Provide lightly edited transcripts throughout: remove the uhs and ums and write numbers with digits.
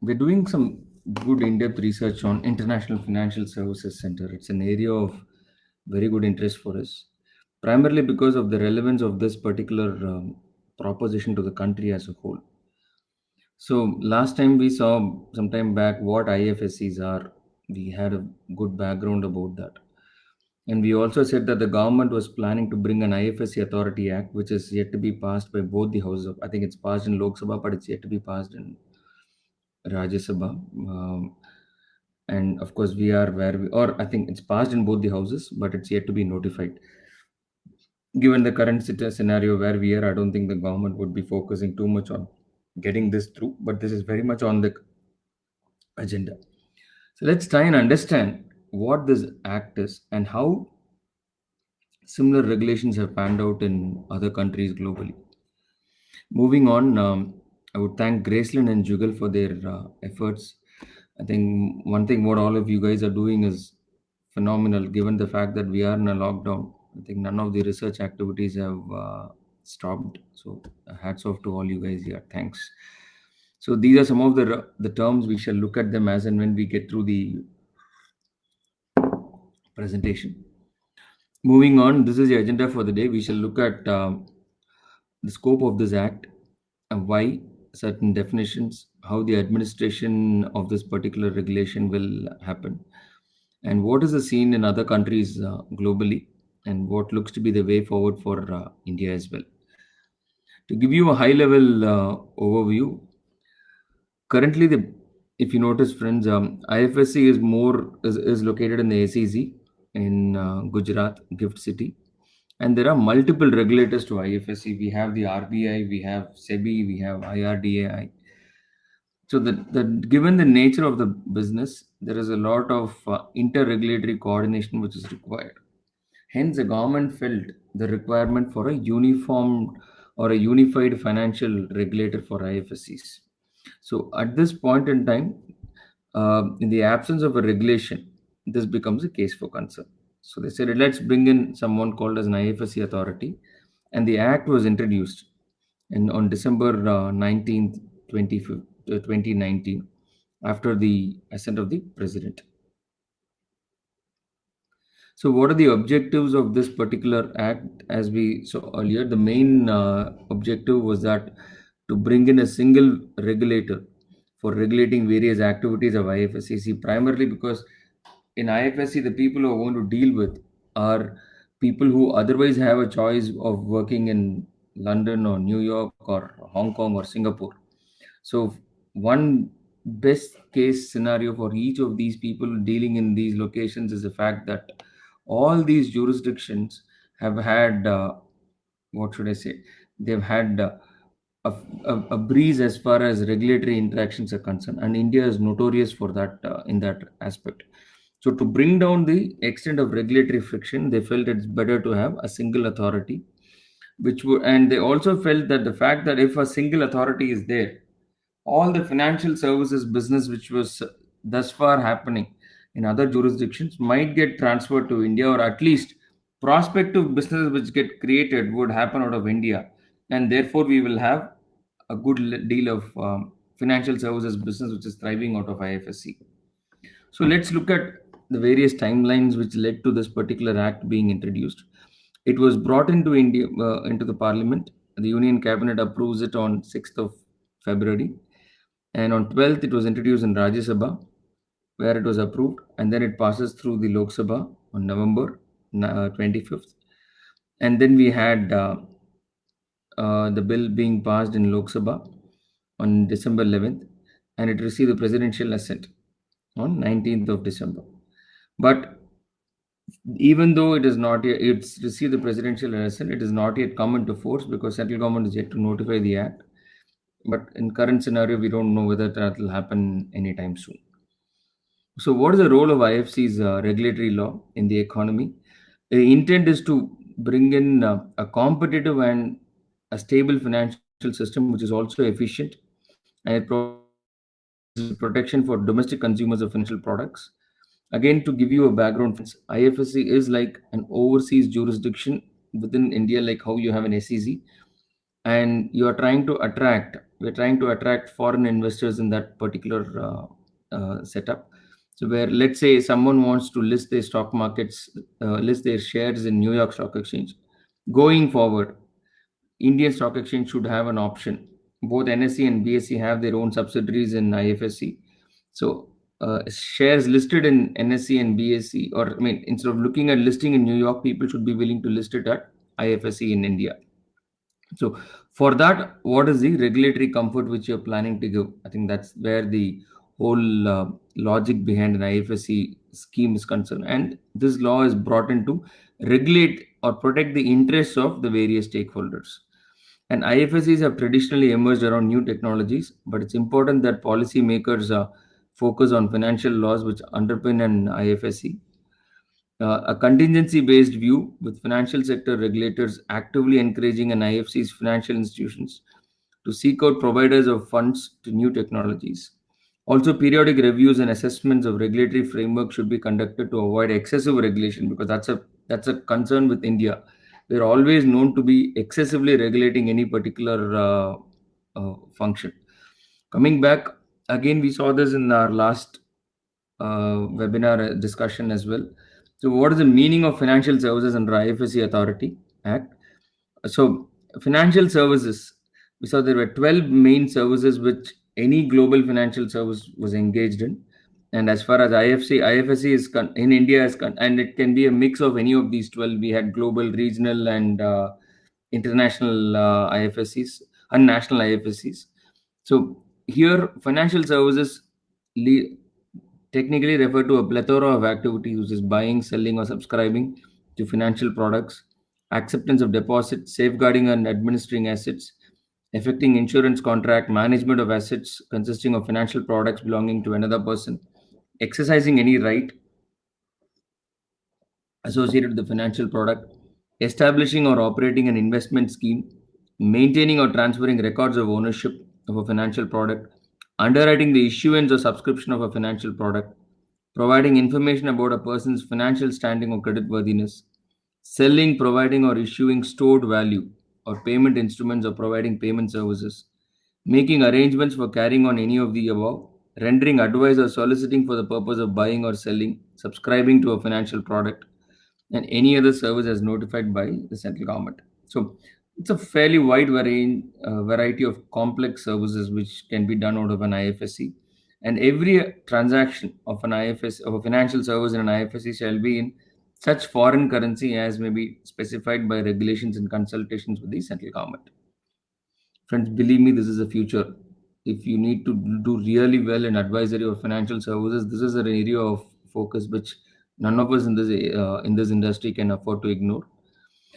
we're doing some good in-depth research on International Financial Services Center. It's an area of very good interest for us, primarily because of the relevance of this particular proposition to the country as a whole. So last time we saw some time back what IFSCs are. We had a good background about that. And we also said that the government was planning to bring an IFSC Authority Act, which is yet to be passed by both the houses. I think it's passed in Lok Sabha, but it's yet to be passed in Rajya Sabha. And of course, we are where we, or I think it's passed in both the houses, but it's yet to be notified. Given the current scenario where we are, I don't think the government would be focusing too much on getting this through, but this is very much on the agenda. So let's try and understand what this act is and how similar regulations have panned out in other countries globally. Moving on, I would thank Graceland and Jugal for their efforts. I think one thing what all of you guys are doing is phenomenal given the fact that we are in a lockdown. I think none of the research activities have stopped. So hats off to all you guys here. Thanks. So these are some of the terms. We shall look at them as and when we get through the presentation. Moving on, this is the agenda for the day. We shall look at the scope of this act, and why, certain definitions, how the administration of this particular regulation will happen, and what is the scene in other countries globally, and what looks to be the way forward for India as well. To give you a high level overview, currently if you notice, friends, IFSC is located in the ACZ in Gujarat, Gift City, and there are multiple regulators to IFSC. We have the RBI, we have SEBI, we have IRDAI. So given the nature of the business, there is a lot of inter-regulatory coordination which is required. Hence, the government felt the requirement for a uniform or a unified financial regulator for IFSCs. So at this point in time, in the absence of a regulation, this becomes a case for concern. So they said, let's bring in someone called as an IFSC authority, and the act was introduced on December 19th, 2019, after the assent of the president. So, what are the objectives of this particular act? As we saw earlier, the main objective was that to bring in a single regulator for regulating various activities of IFSC, primarily because in IFSC, the people who are going to deal with are people who otherwise have a choice of working in London or New York or Hong Kong or Singapore. So, one best case scenario for each of these people dealing in these locations is the fact that all these jurisdictions have had, what should I say, they've had a breeze as far as regulatory interactions are concerned, and India is notorious for that in that aspect. So, to bring down the extent of regulatory friction, they felt it's better to have a single authority, and they also felt that the fact that if a single authority is there, all the financial services business which was thus far happening in other jurisdictions might get transferred to India, or at least prospective businesses which get created would happen out of India, and therefore we will have a good deal of financial services business which is thriving out of IFSC. So let's look at the various timelines which led to this particular act being introduced. It was brought into India, into the Parliament. The Union Cabinet approves it on 6th of February, and on 12th it was introduced in Rajya Sabha, where it was approved, and then it passes through the Lok Sabha on November 25th, and then we had the bill being passed in Lok Sabha on December 11th, and it received the presidential assent on 19th of December. But even though it is not yet, it's received the presidential assent, it is not yet come into force because central government is yet to notify the act. But in current scenario, we don't know whether that will happen anytime soon. So, what is the role of IFC's regulatory law in the economy? The intent is to bring in a competitive and a stable financial system, which is also efficient, and it provides protection for domestic consumers of financial products. Again, to give you a background, friends, IFSC is like an overseas jurisdiction within India, like how you have an SEC. and we're trying to attract foreign investors in that particular setup. So where, let's say, someone wants to list their stock markets, list their shares in New York Stock Exchange. Going forward, Indian Stock Exchange should have an option. Both NSE and BSE have their own subsidiaries in IFSC. So shares listed in NSE and BSE, or I mean, instead of looking at listing in New York, people should be willing to list it at IFSC in India. So for that, what is the regulatory comfort which you're planning to give? I think that's where the whole logic behind an IFSC scheme is concerned. And this law is brought in to regulate or protect the interests of the various stakeholders. And IFSCs have traditionally emerged around new technologies, but it's important that policymakers focus on financial laws which underpin an IFSC. A contingency based view, with financial sector regulators actively encouraging an IFC's financial institutions to seek out providers of funds to new technologies. Also, periodic reviews and assessments of regulatory framework should be conducted to avoid excessive regulation, because that's a concern with India. We're always known to be excessively regulating any particular function. Coming back again, we saw this in our last webinar discussion as well. So, what is the meaning of financial services under IFSC Authority Act? So, financial services, we saw there were 12 main services which any global financial service was engaged in. And as far as IFSC is in India, and it can be a mix of any of these 12. We had global, regional, and international IFSCs and national IFSCs. So, here, financial services technically refer to a plethora of activities, which is buying, selling, or subscribing to financial products, acceptance of deposits, safeguarding and administering assets, effecting insurance contract, management of assets consisting of financial products belonging to another person, exercising any right associated with the financial product, establishing or operating an investment scheme, maintaining or transferring records of ownership of a financial product, underwriting the issuance or subscription of a financial product, providing information about a person's financial standing or creditworthiness, selling, providing, or issuing stored value or payment instruments or providing payment services, making arrangements for carrying on any of the above, rendering advice or soliciting for the purpose of buying or selling, subscribing to a financial product, and any other service as notified by the central government. So it's a fairly wide variety of complex services which can be done out of an IFSC. And every transaction of an IFS of a financial service in an IFSC shall be in such foreign currency as may be specified by regulations and consultations with the central government. Friends, believe me, this is the future. If you need to do really well in advisory or financial services, this is an area of focus which none of us in this industry can afford to ignore.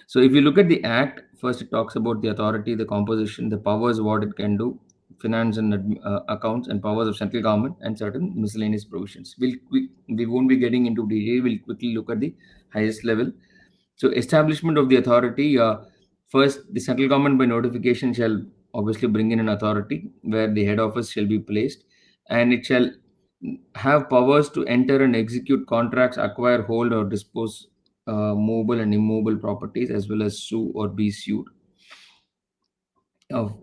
So, if you look at the Act, first it talks about the authority, the composition, the powers, what it can do, finance and accounts, and powers of central government, and certain miscellaneous provisions. We won't be getting into detail. We'll quickly look at the highest level. So, establishment of the authority. First, the central government by notification shall obviously bring in an authority where the head office shall be placed, and it shall have powers to enter and execute contracts, acquire, hold, or dispose mobile and immobile properties, as well as sue or be sued. Of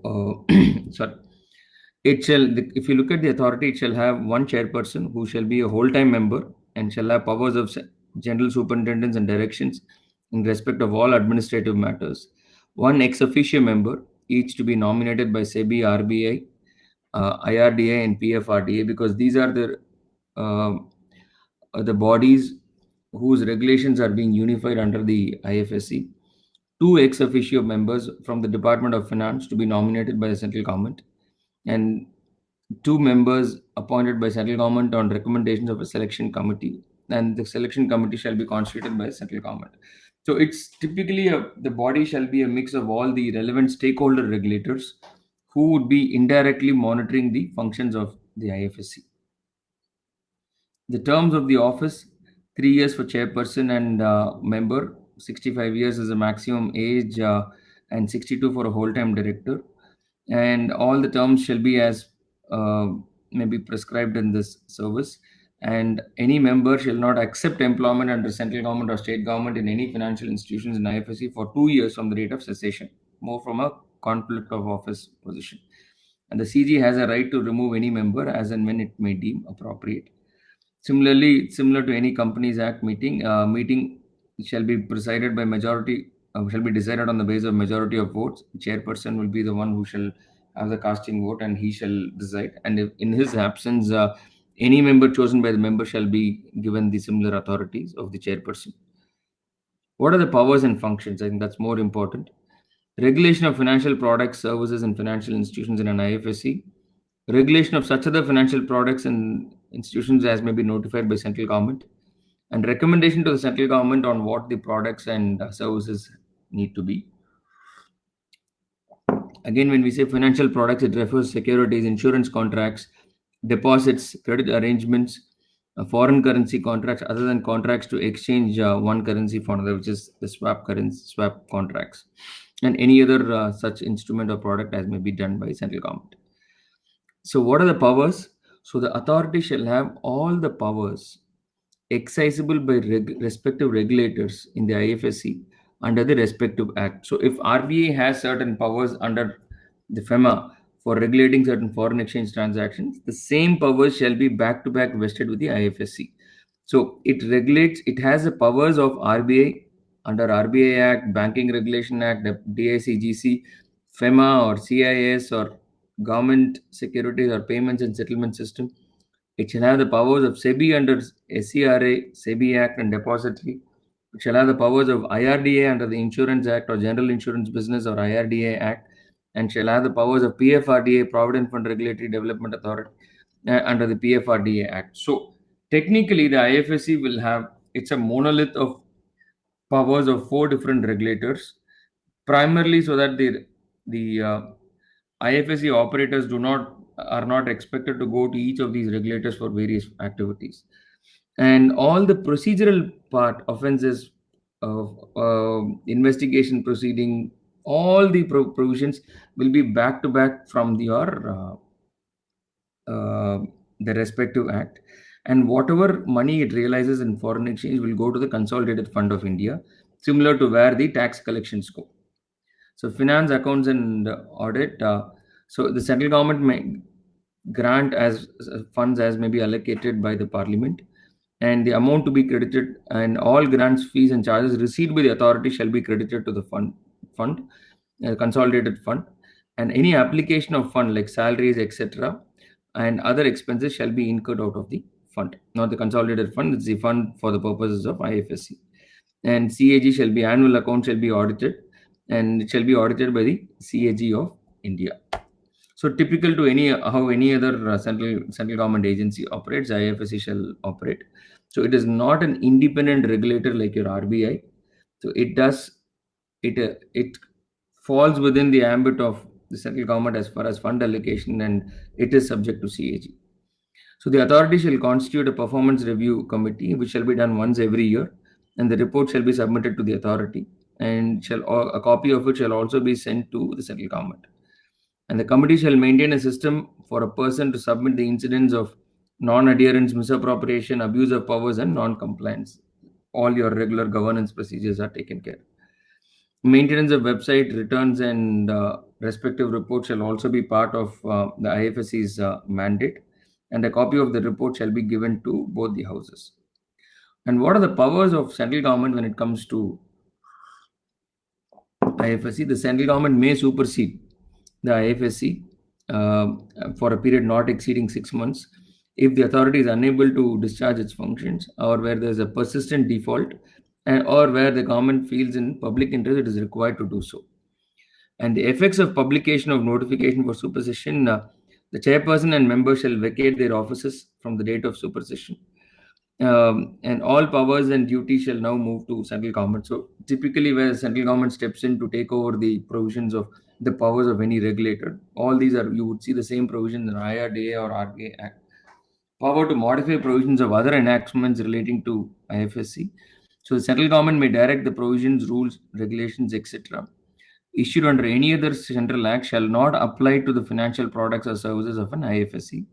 sorry, if you look at the authority, it shall have one chairperson who shall be a whole-time member and shall have powers of general superintendents and directions in respect of all administrative matters. One ex officio member, each to be nominated by SEBI, RBI, IRDA, and PFRDA, because these are the bodies whose regulations are being unified under the IFSC. Two ex officio members from the Department of Finance to be nominated by the central government, and two members appointed by central government on recommendations of a selection committee, and the selection committee shall be constituted by the central government. So it's typically the body shall be a mix of all the relevant stakeholder regulators who would be indirectly monitoring the functions of the IFSC. The terms of the office: 3 years for chairperson and member, 65 years is the maximum age, and 62 for a whole time director. And all the terms shall be as uh, may be prescribed in this service. And any member shall not accept employment under central government or state government in any financial institutions in IFSC for 2 years from the date of cessation, more from a conflict of office position. And the CG has a right to remove any member as and when it may deem appropriate. Similarly, similar to any Companies Act meeting shall be presided by majority, shall be decided on the basis of majority of votes. The chairperson will be the one who shall have the casting vote, and he shall decide. And if in his absence, any member chosen by the member shall be given the similar authorities of the chairperson. What are the powers and functions? I think that's more important. Regulation of financial products, services, and financial institutions in an IFSC. Regulation of such other financial products and institutions as may be notified by central government. And recommendation to the central government on what the products and services need to be. Again, when we say financial products, it refers to securities, insurance contracts, deposits, credit arrangements, foreign currency contracts, other than contracts to exchange one currency for another, which is the swap contracts, and any other such instrument or product as may be done by central government. So, what are the powers? So, the authority shall have all the powers exercisable by respective regulators in the IFSC under the respective act. So, if RBI has certain powers under the FEMA for regulating certain foreign exchange transactions, the same powers shall be back to back vested with the IFSC. So, it has the powers of RBI under RBI Act, Banking Regulation Act, DICGC, FEMA or CIS or Government Securities or Payments and Settlement System. It shall have the powers of SEBI under SCRA, SEBI Act and Depository. It shall have the powers of IRDA under the Insurance Act or General Insurance Business or IRDA Act, and shall have the powers of PFRDA, Provident Fund Regulatory Development Authority, under the PFRDA Act. So technically, the IFSC will have, it's a monolith of powers of four different regulators, primarily so that the IFSC operators are not expected to go to each of these regulators for various activities, and all the procedural part, offenses of investigation proceeding, all the provisions will be back to back from the respective act, and whatever money it realizes in foreign exchange will go to the Consolidated Fund of India, similar to where the tax collections go. So finance, accounts, and audit. So the central government may grant as funds as may be allocated by the parliament, and the amount to be credited and all grants, fees, and charges received by the authority shall be credited to the fund, consolidated fund, and any application of fund like salaries, etc., and other expenses shall be incurred out of the fund, not the consolidated fund. It's the fund for the purposes of IFSC. And CAG shall be, annual account shall be audited, and it shall be audited by the CAG of India. So typical to how any other central government agency operates, IFSC shall operate. So it is not an independent regulator like your RBI. So it falls within the ambit of the central government as far as fund allocation, and it is subject to CAG. So the authority shall constitute a performance review committee, which shall be done once every year, and the report shall be submitted to the authority, and a copy of it shall also be sent to the central government. And the committee shall maintain a system for a person to submit the incidents of non-adherence, misappropriation, abuse of powers, and non-compliance. All your regular governance procedures are taken care. Maintenance of website returns and respective reports shall also be part of the IFSC's mandate, and a copy of the report shall be given to both the houses. And what are the powers of central government when it comes to IFSC? The central government may supersede the IFSC for a period not exceeding 6 months if the authority is unable to discharge its functions, or where there is a persistent default, or where the government feels in public interest it is required to do so. And the effects of publication of notification for supersession, the chairperson and members shall vacate their offices from the date of supersession. And all powers and duties shall now move to central government. So typically, where the central government steps in to take over the provisions of the powers of any regulator, all these are, you would see the same provisions in IRDA or RBA Act. Power to modify provisions of other enactments relating to IFSC. So the central government may direct the provisions, rules, regulations, etc. issued under any other central act shall not apply to the financial products or services of an IFSC.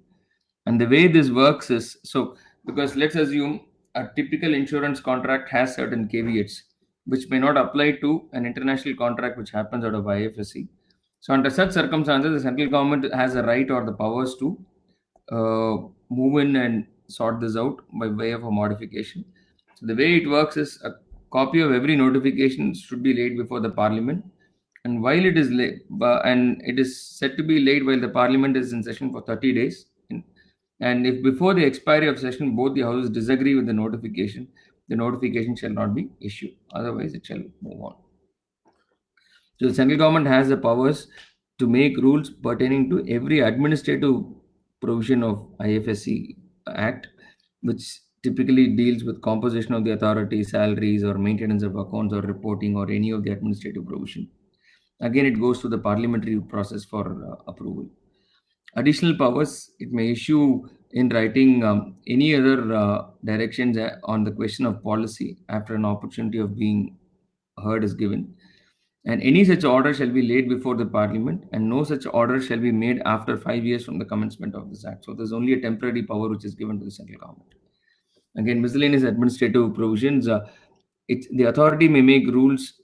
And the way this works is, so because let's assume a typical insurance contract has certain caveats which may not apply to an international contract which happens out of IFSC. So under such circumstances, the central government has a right or the powers to move in and sort this out by way of a modification. So the way it works is a copy of every notification should be laid before the parliament, and while it is and it is said to be laid while the parliament is in session for 30 days. And if before the expiry of session both the houses disagree with the notification shall not be issued. Otherwise, it shall move on. So the central government has the powers to make rules pertaining to every administrative provision of IFSC Act, which typically deals with composition of the authority, salaries, or maintenance of accounts, or reporting, or any of the administrative provision. Again, it goes through the parliamentary process for approval. Additional powers it may issue in writing any other directions on the question of policy after an opportunity of being heard is given, and any such order shall be laid before the parliament, and no such order shall be made after 5 years from the commencement of this act. So there's only a temporary power which is given to the central government. Again, miscellaneous administrative provisions. The authority may make rules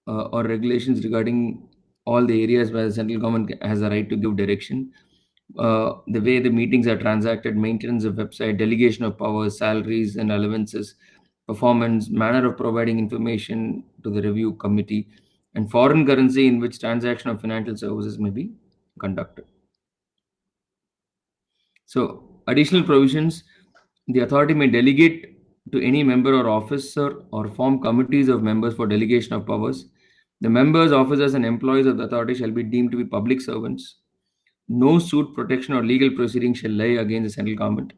or regulations regarding all the areas where the central government has a right to give direction. The way the meetings are transacted, maintenance of website, delegation of powers, salaries and allowances, performance, manner of providing information to the review committee, and foreign currency in which transaction of financial services may be conducted. So, additional provisions, the authority may delegate to any member or officer or form committees of members for delegation of powers. The members, officers, and employees of the authority shall be deemed to be public servants. No suit, protection, or legal proceeding shall lie against the central government.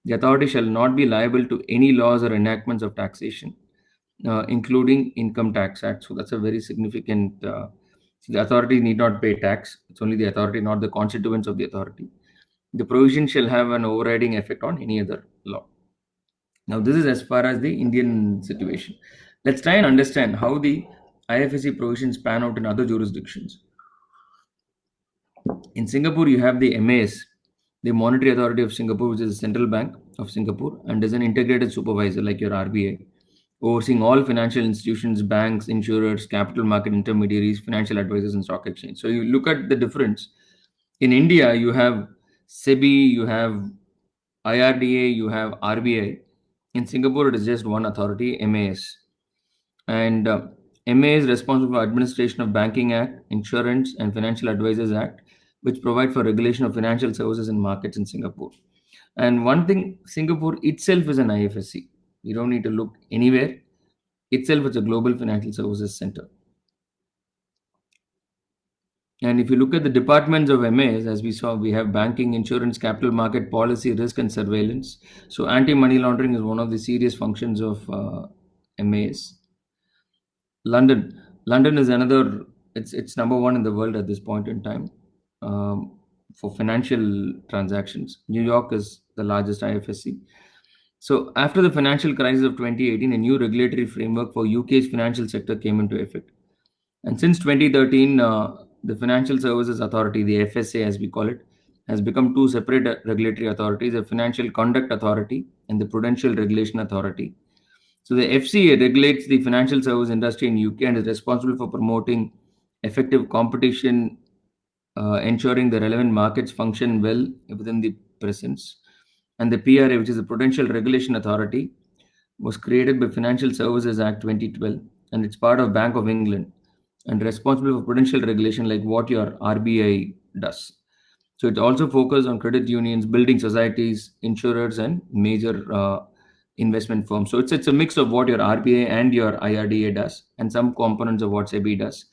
The authority shall not be liable to any laws or enactments of taxation, including Income Tax Act. So that's a very significant. So the authority need not pay tax. It's only the authority, not the constituents of the authority. The provision shall have an overriding effect on any other law. Now, this is as far as the Indian situation. Let's try and understand how the IFSC provisions pan out in other jurisdictions. In Singapore, you have the MAS, the Monetary Authority of Singapore, which is the central bank of Singapore, and is an integrated supervisor like your RBI, overseeing all financial institutions, banks, insurers, capital market intermediaries, financial advisors, and stock exchange. So you look at the difference. In India, you have SEBI, you have IRDA, you have RBI. In Singapore, it is just one authority, MAS. And MA is responsible for administration of Banking Act, Insurance and Financial Advisors Act, which provide for regulation of financial services and markets in Singapore. And one thing, Singapore itself is an IFSC. You don't need to look anywhere. Itself, it's a global financial services center. And if you look at the departments of MAs, as we saw, we have banking, insurance, capital market, policy, risk, and surveillance. So anti-money laundering is one of the serious functions of MAs. London is another. It's number one in the world at this point in time for financial transactions. New York is the largest IFSC. So after the financial crisis of 2018, a new regulatory framework for UK's financial sector came into effect. And since 2013, the Financial Services Authority, the FSA as we call it, has become two separate regulatory authorities: the Financial Conduct Authority and the Prudential Regulation Authority. So the FCA regulates the financial service industry in UK and is responsible for promoting effective competition, ensuring the relevant markets function well within the presence. And the PRA, which is the Prudential Regulation Authority, was created by Financial Services Act 2012, and it's part of Bank of England and responsible for prudential regulation like what your RBI does. So it also focuses on credit unions, building societies, insurers, and major investment firms. So it's a mix of what your RBI and your IRDA does, and some components of what SEBI does.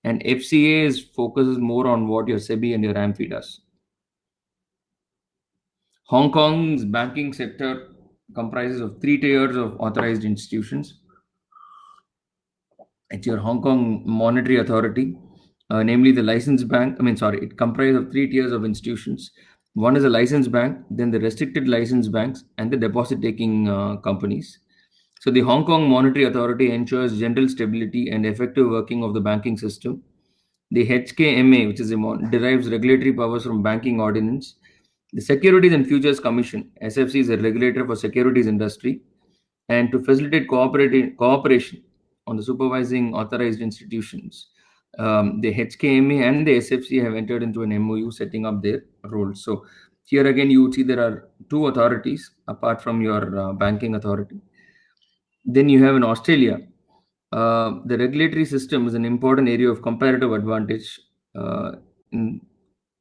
And FCA focuses more on what your SEBI and your AMFI does. Hong Kong's banking sector comprises of three tiers of authorized institutions. It's your Hong Kong Monetary Authority, namely the licensed bank. It comprises of three tiers of institutions. One is a licensed bank, then the restricted licensed banks, and the deposit taking companies. So the Hong Kong Monetary Authority ensures general stability and effective working of the banking system. The HKMA, which is derives regulatory powers from banking ordinance. The Securities and Futures Commission, SFC, is a regulator for securities industry, and to facilitate cooperation on the supervising authorized institutions. The HKMA and the SFC have entered into an MOU setting up their roles. So here again, you would see there are two authorities apart from your banking authority. Then you have in Australia, the regulatory system is an important area of comparative advantage in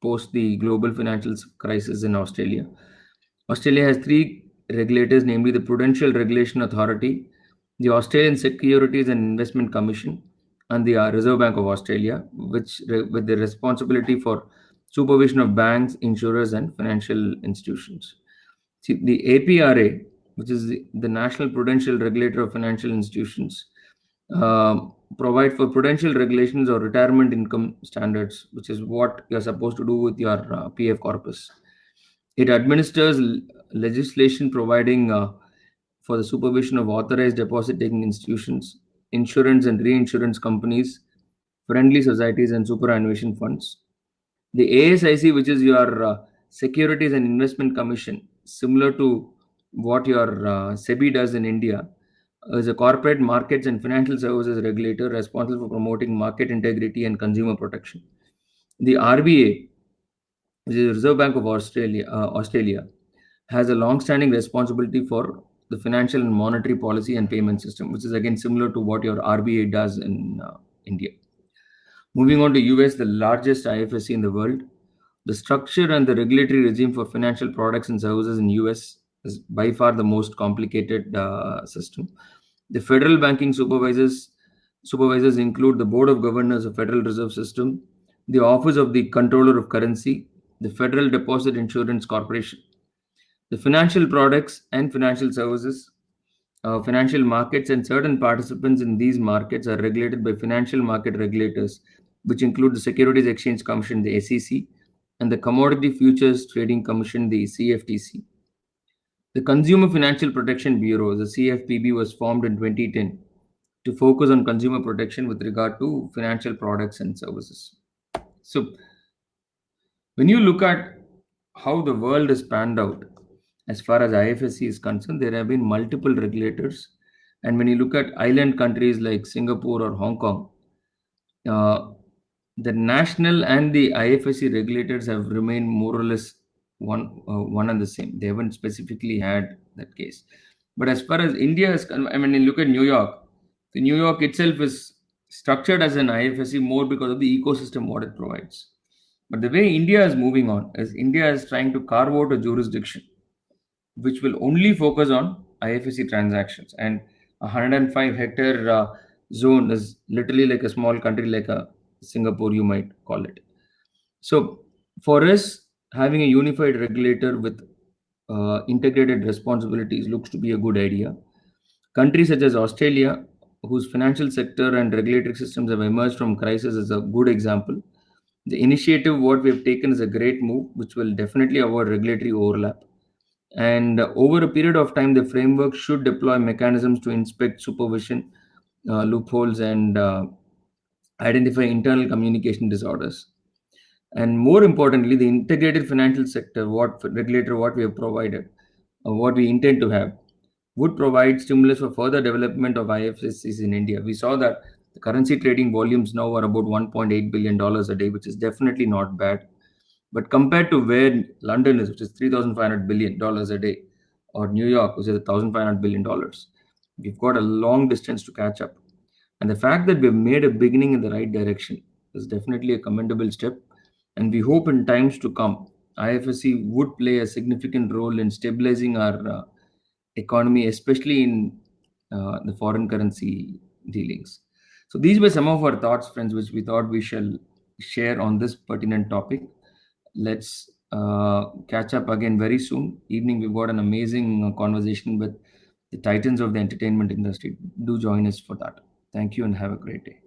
post the global financial crisis in Australia. Australia has three regulators, namely the Prudential Regulation Authority, the Australian Securities and Investment Commission, and the Reserve Bank of Australia, with the responsibility for supervision of banks, insurers, and financial institutions. See, the APRA, which is the National Prudential Regulator of Financial Institutions, uh, provide for prudential regulations or retirement income standards, which is what you're supposed to do with your PF corpus. It administers legislation providing for the supervision of authorized deposit taking institutions, insurance and reinsurance companies, friendly societies, and superannuation funds. The ASIC, which is your Securities and Investment Commission, similar to what your SEBI does in India, is a corporate markets and financial services regulator responsible for promoting market integrity and consumer protection. The RBA, which is the Reserve Bank of Australia, has a long-standing responsibility for the financial and monetary policy and payment system, which is again similar to what your RBA does in India. Moving on to US, the largest IFSC in the world, the structure and the regulatory regime for financial products and services in US is by far the most complicated system. The federal banking supervisors include the Board of Governors of Federal Reserve System, the Office of the Controller of Currency, the Federal Deposit Insurance Corporation. The financial products and financial services, financial markets, and certain participants in these markets are regulated by financial market regulators, which include the Securities Exchange Commission, the SEC, and the Commodity Futures Trading Commission, the CFTC. The Consumer Financial Protection Bureau, the CFPB, was formed in 2010 to focus on consumer protection with regard to financial products and services. So, when you look at how the world has panned out as far as IFSC is concerned, there have been multiple regulators. And when you look at island countries like Singapore or Hong Kong, uh, the national and the IFSC regulators have remained more or less one and the same. They haven't specifically had that case. But as far as India is, I mean, you look at New York. The New York itself is structured as an IFSC more because of the ecosystem what it provides. But the way India is moving on is India is trying to carve out a jurisdiction which will only focus on IFSC transactions. And a 105 hectare zone is literally like a small country like a Singapore, you might call it. So for us, having a unified regulator with integrated responsibilities looks to be a good idea. Countries such as Australia, whose financial sector and regulatory systems have emerged from crisis, is a good example. The initiative, what we have taken, is a great move, which will definitely avoid regulatory overlap. And over a period of time, the framework should deploy mechanisms to inspect supervision loopholes and identify internal communication disorders. And more importantly, the integrated financial sector, what regulator, what we have provided, what we intend to have, would provide stimulus for further development of IFSCs in India. We saw that the currency trading volumes now are about $1.8 billion a day, which is definitely not bad. But compared to where London is, which is $3,500 billion a day, or New York, which is $1,500 billion, we've got a long distance to catch up. And the fact that we've made a beginning in the right direction is definitely a commendable step. And we hope in times to come, IFSC would play a significant role in stabilizing our economy, especially in the foreign currency dealings. So these were some of our thoughts, friends, which we thought we shall share on this pertinent topic. Let's catch up again very soon. Evening, we've got an amazing conversation with the titans of the entertainment industry. Do join us for that. Thank you and have a great day.